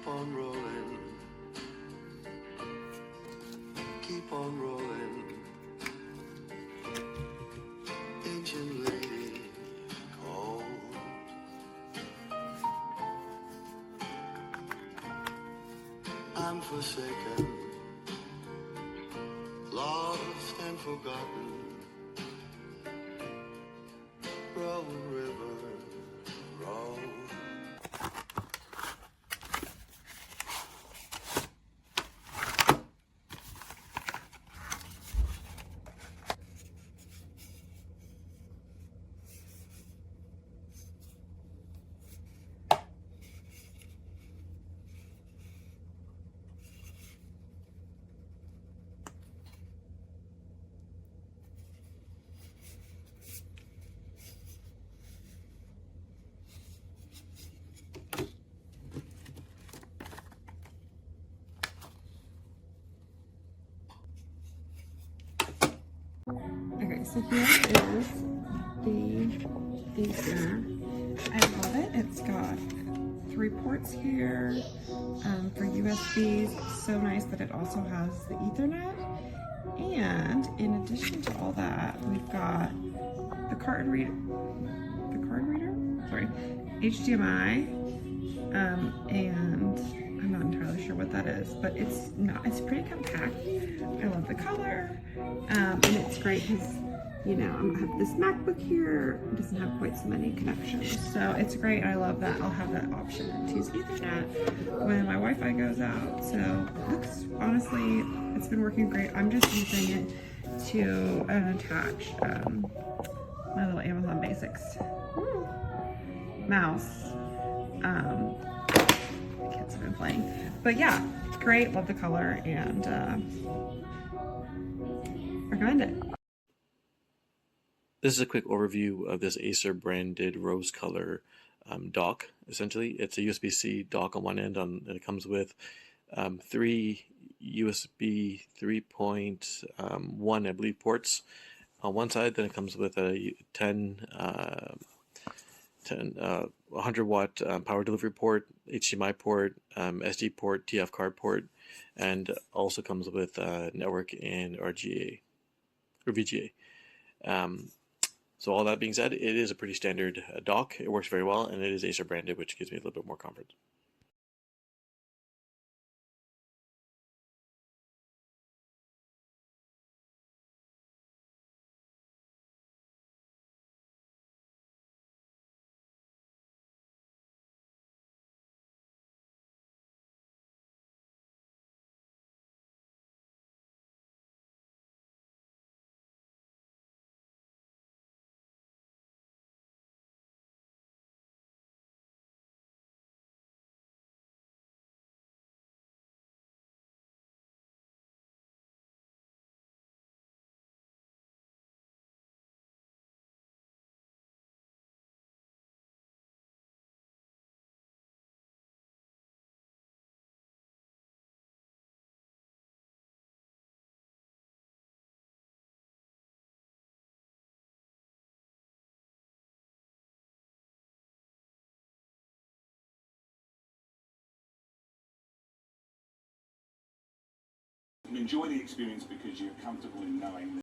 Keep on rolling. Keep on rolling. Engine lady called. I'm forsaken, lost and forgotten. Roll, river, roll. Okay, so here is the Acer. I love it. It's got 3 ports here for USBs. So nice that it also has the Ethernet. And in addition to all that, we've got the card reader, sorry, HDMI, and I'm not entirely sure what that is, but it's pretty compact. I love the color, and it's great because, you know, I have this MacBook here, it doesn't have quite so many connections, so it's great. I love that I'll have that option to use Ethernet when my Wi-Fi goes out. So looks, honestly, it's been working great. I'm just using it to attach my little Amazon Basics mouse. Kids have been playing, but yeah, great. Love the color and recommend it. This is a quick overview of this Acer branded rose color dock. Essentially, it's a USB-C dock on one end, and it comes with 3 USB 3.1, I believe, ports on one side. Then it comes with a 100 watt power delivery port, HDMI port, SD port, TF card port, and also comes with network and RGA or VGA. So all that being said, it is a pretty standard dock. It works very well, and it is Acer branded, which gives me a little bit more comfort. Enjoy the experience because you're comfortable in knowing that